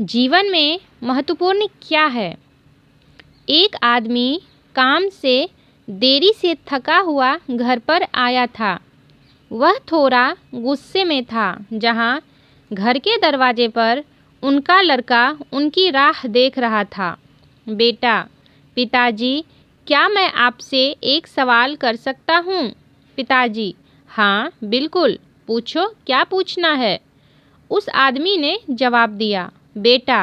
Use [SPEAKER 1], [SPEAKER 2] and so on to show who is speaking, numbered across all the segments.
[SPEAKER 1] जीवन में महत्वपूर्ण क्या है? एक आदमी काम से देरी से थका हुआ घर पर आया था। वह थोड़ा गुस्से में था जहाँ घर के दरवाजे पर उनका लड़का उनकी राह देख रहा था। बेटा, पिताजी, क्या मैं आपसे एक सवाल कर सकता हूँ? पिताजी, हाँ बिल्कुल, पूछो, क्या पूछना है? उस आदमी ने जवाब दिया। बेटा,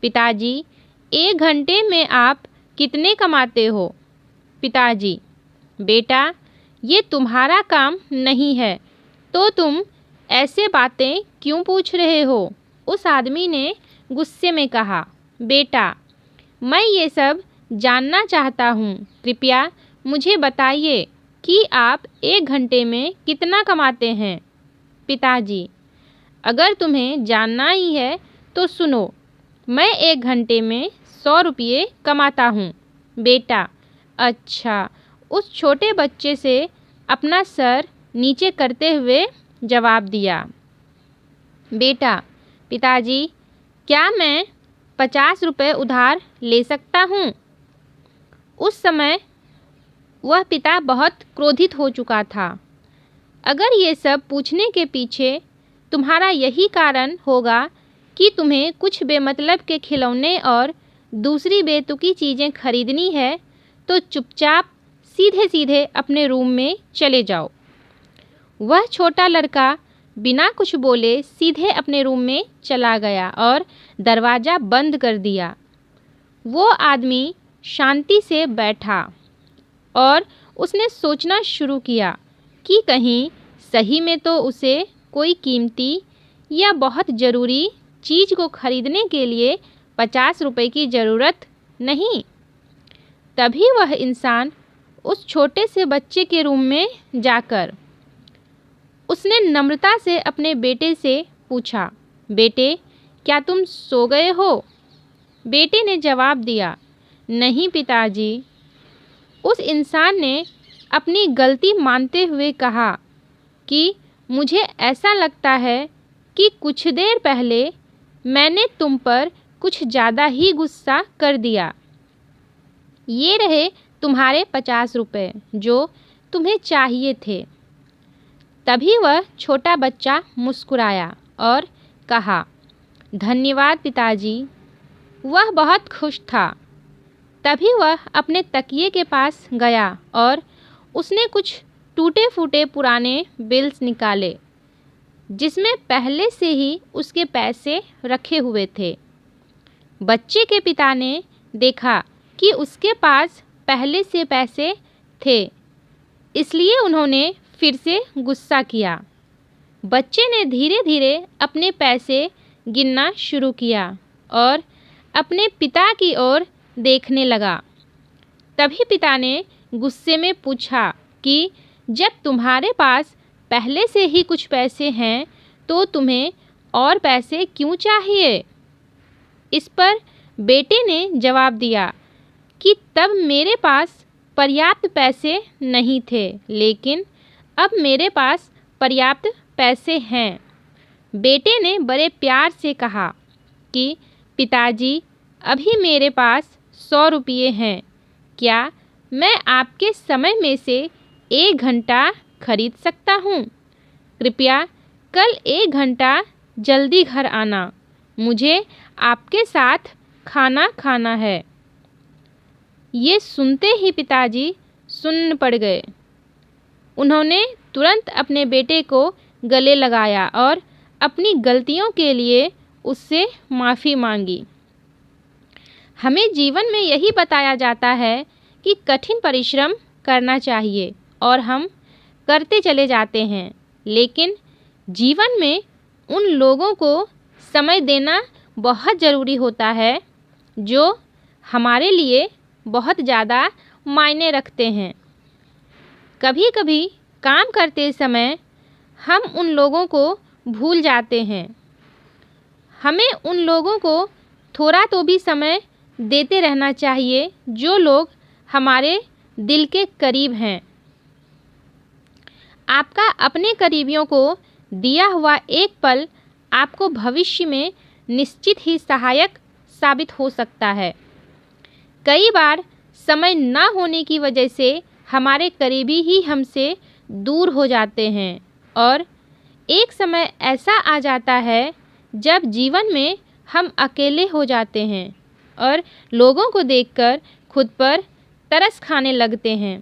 [SPEAKER 1] पिताजी, 1 घंटे में आप कितने कमाते हो? पिताजी, बेटा, ये तुम्हारा काम नहीं है, तो तुम ऐसे बातें क्यों पूछ रहे हो? उस आदमी ने गुस्से में कहा। बेटा, मैं ये सब जानना चाहता हूँ। कृपया मुझे बताइए कि आप 1 घंटे में कितना कमाते हैं? पिताजी, अगर तुम्हें जानना ही है तो सुनो, मैं 1 घंटे में 100 रुपये कमाता हूँ। बेटा, अच्छा, उस छोटे बच्चे से अपना सर नीचे करते हुए जवाब दिया। बेटा, पिताजी, क्या मैं 50 रुपये उधार ले सकता हूँ? उस समय वह पिता बहुत क्रोधित हो चुका था। अगर ये सब पूछने के पीछे तुम्हारा यही कारण होगा कि तुम्हें कुछ बेमतलब के खिलौने और दूसरी बेतुकी चीज़ें खरीदनी है, तो चुपचाप सीधे सीधे अपने रूम में चले जाओ। वह छोटा लड़का बिना कुछ बोले सीधे अपने रूम में चला गया और दरवाज़ा बंद कर दिया। वो आदमी शांति से बैठा और उसने सोचना शुरू किया कि कहीं सही में तो उसे कोई कीमती या बहुत ज़रूरी चीज़ को खरीदने के लिए 50 रुपये की ज़रूरत नहीं। तभी वह इंसान उस छोटे से बच्चे के रूम में जाकर उसने नम्रता से अपने बेटे से पूछा, बेटे, क्या तुम सो गए हो? बेटे ने जवाब दिया, नहीं पिताजी। उस इंसान ने अपनी गलती मानते हुए कहा कि मुझे ऐसा लगता है कि कुछ देर पहले मैंने तुम पर कुछ ज़्यादा ही गुस्सा कर दिया। ये रहे तुम्हारे 50 रुपये जो तुम्हें चाहिए थे। तभी वह छोटा बच्चा मुस्कुराया और कहा, धन्यवाद पिताजी। वह बहुत खुश था। तभी वह अपने तकिए के पास गया और उसने कुछ टूटे फूटे पुराने बिल्स निकाले जिसमें पहले से ही उसके पैसे रखे हुए थे। बच्चे के पिता ने देखा कि उसके पास पहले से पैसे थे, इसलिए उन्होंने फिर से गुस्सा किया। बच्चे ने धीरे धीरे अपने पैसे गिनना शुरू किया और अपने पिता की ओर देखने लगा। तभी पिता ने गुस्से में पूछा कि जब तुम्हारे पास पहले से ही कुछ पैसे हैं तो तुम्हें और पैसे क्यों चाहिए? इस पर बेटे ने जवाब दिया कि तब मेरे पास पर्याप्त पैसे नहीं थे, लेकिन अब मेरे पास पर्याप्त पैसे हैं। बेटे ने बड़े प्यार से कहा कि पिताजी, अभी मेरे पास 100 रुपये हैं। क्या मैं आपके समय में से 1 घंटा खरीद सकता हूँ? कृपया कल 1 घंटा जल्दी घर आना। मुझे आपके साथ खाना खाना है। ये सुनते ही पिताजी सुन्न पड़ गए। उन्होंने तुरंत अपने बेटे को गले लगाया और अपनी गलतियों के लिए उससे माफ़ी मांगी। हमें जीवन में यही बताया जाता है कि कठिन परिश्रम करना चाहिए और हम करते चले जाते हैं, लेकिन जीवन में उन लोगों को समय देना बहुत ज़रूरी होता है जो हमारे लिए बहुत ज़्यादा मायने रखते हैं। कभी कभी काम करते समय हम उन लोगों को भूल जाते हैं। हमें उन लोगों को थोड़ा तो भी समय देते रहना चाहिए जो लोग हमारे दिल के करीब हैं। आपका अपने करीबियों को दिया हुआ एक पल आपको भविष्य में निश्चित ही सहायक साबित हो सकता है। कई बार समय न होने की वजह से हमारे करीबी ही हमसे दूर हो जाते हैं और एक समय ऐसा आ जाता है जब जीवन में हम अकेले हो जाते हैं और लोगों को देखकर खुद पर तरस खाने लगते हैं।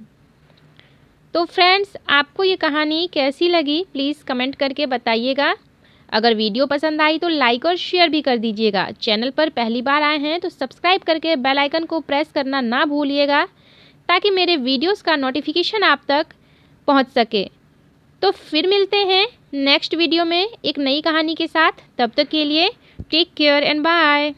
[SPEAKER 1] तो फ्रेंड्स, आपको ये कहानी कैसी लगी प्लीज़ कमेंट करके बताइएगा। अगर वीडियो पसंद आई तो लाइक और शेयर भी कर दीजिएगा। चैनल पर पहली बार आए हैं तो सब्सक्राइब करके बेल आइकन को प्रेस करना ना भूलिएगा ताकि मेरे वीडियोस का नोटिफिकेशन आप तक पहुंच सके। तो फिर मिलते हैं नेक्स्ट वीडियो में एक नई कहानी के साथ। तब तक के लिए टेक केयर एंड बाय।